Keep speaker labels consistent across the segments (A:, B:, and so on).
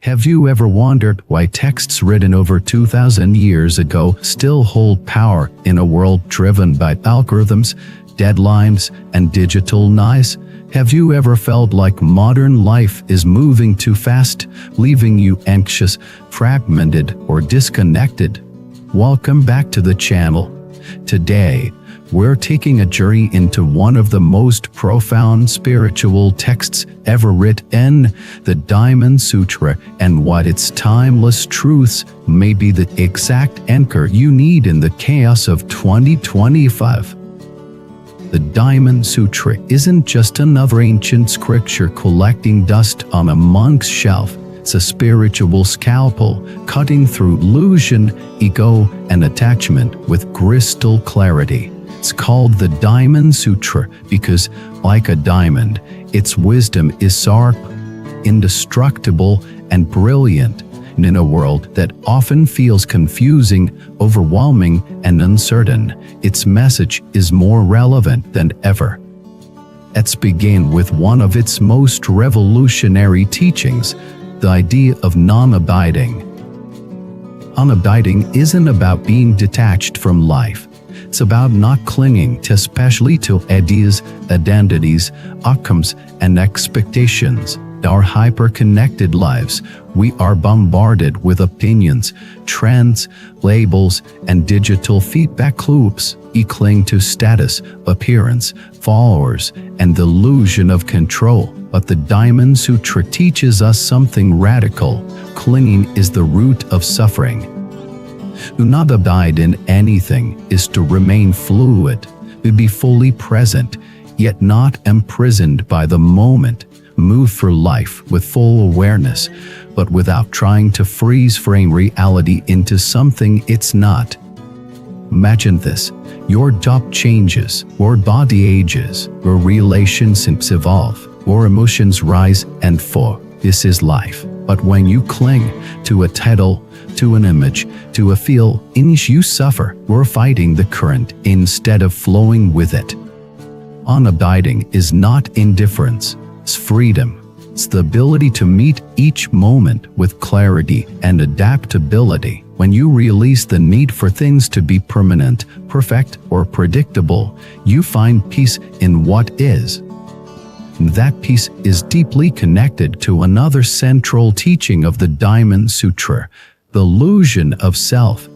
A: Have you ever wondered why texts written over 2,000 years ago still hold power in a world driven by algorithms, deadlines, and digital noise? Have you ever felt like modern life is moving too fast, leaving you anxious, fragmented, or disconnected? Welcome back to the channel. Today, we're taking a journey into one of the most profound spiritual texts ever written, the Diamond Sutra, and what its timeless truths may be the exact anchor you need in the chaos of 2025. The Diamond Sutra isn't just another ancient scripture collecting dust on a monk's shelf. It's a spiritual scalpel cutting through illusion, ego, and attachment with crystal clarity. It's called the Diamond Sutra because, like a diamond, its wisdom is sharp, indestructible, and brilliant. And in a world that often feels confusing, overwhelming, and uncertain, its message is more relevant than ever. Let's begin with one of its most revolutionary teachings, the idea of non-abiding. Unabiding isn't about being detached from life. It's about not clinging especially to ideas, identities, outcomes, and expectations. In our hyper-connected lives, we are bombarded with opinions, trends, labels, and digital feedback loops. We cling to status, appearance, followers, and the illusion of control. But the Diamond Sutra teaches us something radical. Clinging is the root of suffering. To not abide in anything is to remain fluid, to be fully present, yet not imprisoned by the moment. Move through life with full awareness, but without trying to freeze-frame reality into something it's not. Imagine this: your job changes, your body ages, your relationships evolve, your emotions rise and fall. This is life. But when you cling to a title, to an image, to a feeling, you suffer. You're fighting the current instead of flowing with it. Unabiding is not indifference, it's freedom. It's the ability to meet each moment with clarity and adaptability. When you release the need for things to be permanent, perfect, or predictable, you find peace in what is. That peace is deeply connected to another central teaching of the Diamond Sutra, the illusion of self.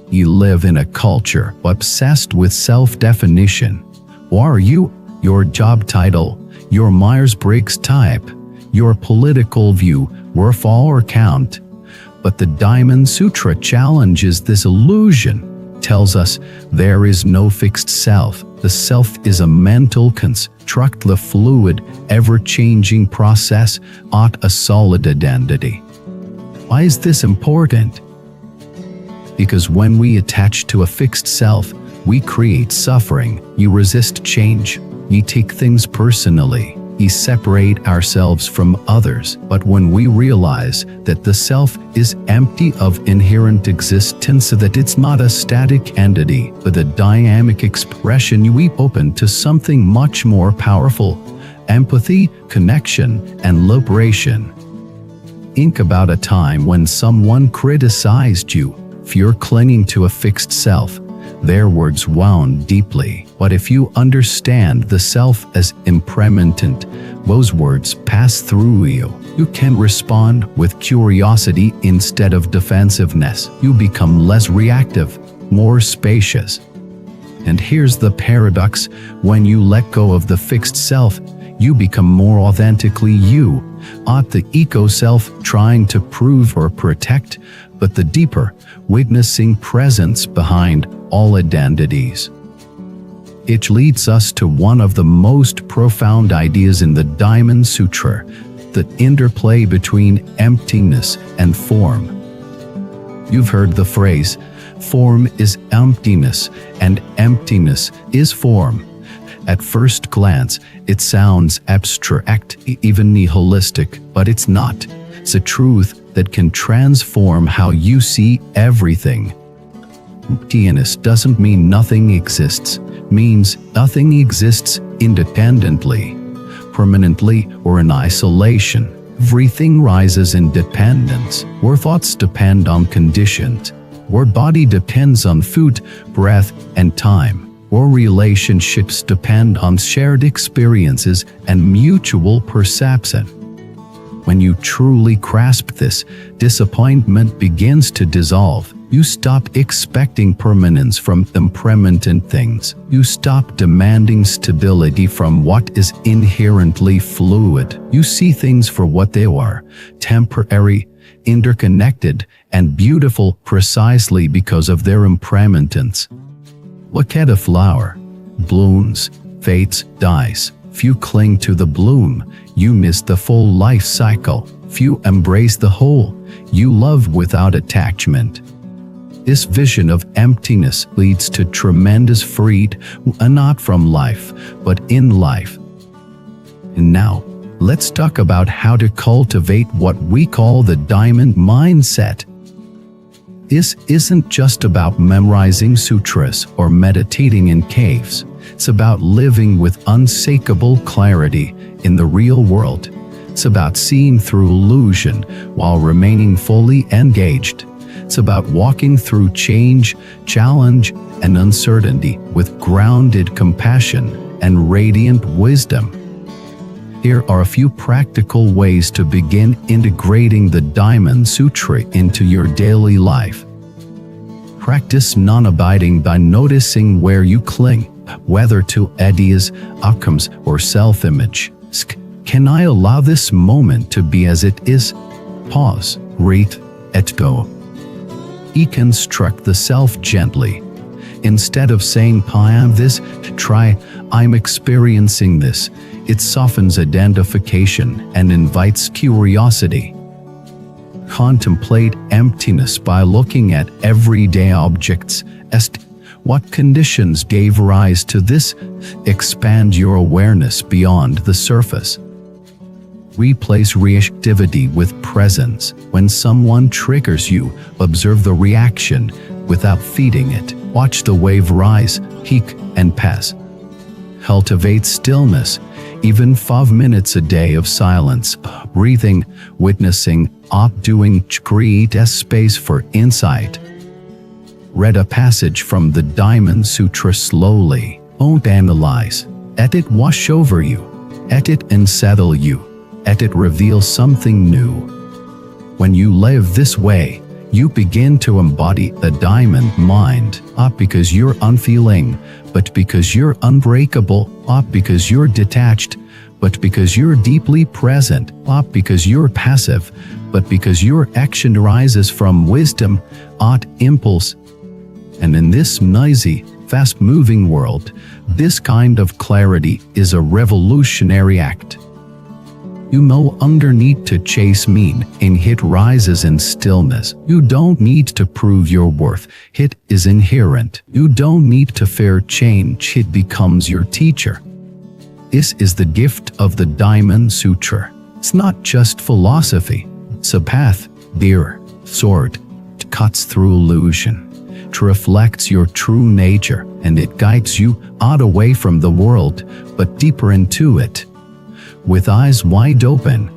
A: You live in a culture obsessed with self-definition. Who are you? Your job title, your Myers-Briggs type, your political view, your follower count. But the Diamond Sutra challenges this illusion. Tells us there is no fixed self. The self is a mental construct, the fluid, ever-changing process, not a solid identity. Why is this important? Because when we attach to a fixed self, we create suffering. You resist change. You take things personally. We separate ourselves from others. But when we realize that the self is empty of inherent existence, that it's not a static entity, but a dynamic expression, we open to something much more powerful: empathy, connection, and liberation. Think about a time when someone criticized you. If you're clinging to a fixed self, their words wound deeply. But if you understand the self as impermanent, those words pass through you. You can respond with curiosity instead of defensiveness. You become less reactive, more spacious. And here's the paradox: when you let go of the fixed self, you become more authentically you, not the ego self trying to prove or protect, but the deeper, witnessing presence behind all identities. It leads us to one of the most profound ideas in the Diamond Sutra, the interplay between emptiness and form. You've heard the phrase, form is emptiness and emptiness is form. At first glance, it sounds abstract, even nihilistic, but it's not. It's a truth that can transform how you see everything. Emptiness doesn't mean nothing exists. It means nothing exists independently, permanently, or in isolation. Everything rises in dependence, where thoughts depend on conditions, where body depends on food, breath, and time, where relationships depend on shared experiences and mutual perception. When you truly grasp this, disappointment begins to dissolve. You stop expecting permanence from impermanent things. You stop demanding stability from what is inherently fluid. You see things for what they are, temporary, interconnected, and beautiful precisely because of their impermanence. Look at a flower. Blooms, fades, dies. Few cling to the bloom. You miss the full life cycle. Few embrace the whole. You love without attachment. This vision of emptiness leads to tremendous freedom, not from life, but in life. And now, let's talk about how to cultivate what we call the diamond mindset. This isn't just about memorizing sutras or meditating in caves. It's about living with unshakable clarity in the real world. It's about seeing through illusion while remaining fully engaged. It's about walking through change, challenge, and uncertainty with grounded compassion and radiant wisdom. Here are a few practical ways to begin integrating the Diamond Sutra into your daily life. Practice non-abiding by noticing where you cling, whether to ideas, outcomes, or self-image. Can I allow this moment to be as it is? Pause, breathe, let go. Deconstruct the self gently. Instead of saying, I am this, try, I'm experiencing this. It softens identification and invites curiosity. Contemplate emptiness by looking at everyday objects. Ask, what conditions gave rise to this? Expand your awareness beyond the surface. Replace reactivity with presence. When someone triggers you, observe the reaction without feeding it. Watch the wave rise, peak, and pass. Cultivate stillness. Even 5 minutes a day of silence, breathing, witnessing, doing create a space for insight. Read a passage from the Diamond Sutra slowly. Don't analyze. Let it wash over you. Let it unsettle you. Let it reveal something new. When you live this way, you begin to embody the diamond mind, not because you're unfeeling, but because you're unbreakable, not because you're detached, but because you're deeply present, not because you're passive, but because your action arises from wisdom, not impulse. And in this noisy, fast-moving world, this kind of clarity is a revolutionary act. You no longer need to chase meaning, and it rises in stillness. You don't need to prove your worth, it is inherent. You don't need to fear change, it becomes your teacher. This is the gift of the Diamond Sutra. It's not just philosophy, it's a path, dear sword, it cuts through illusion. It reflects your true nature, and it guides you not away from the world, but deeper into it. With eyes wide open.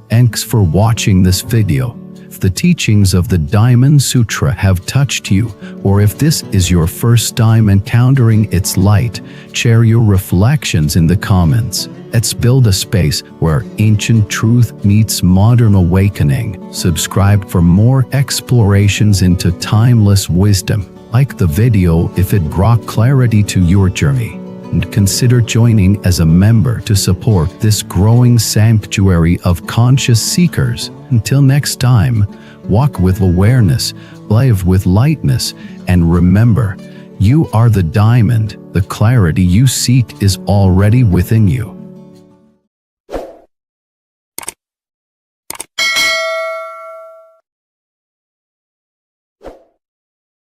A: Thanks for watching this video. If the teachings of the Diamond Sutra have touched you, or if this is your first time encountering its light, share your reflections in the comments. Let's build a space where ancient truth meets modern awakening. Subscribe for more explorations into timeless wisdom. Like the video if it brought clarity to your journey. And consider joining as a member to support this growing sanctuary of conscious seekers. Until next time, walk with awareness, live with lightness, and remember, you are the diamond. The clarity you seek is already within you.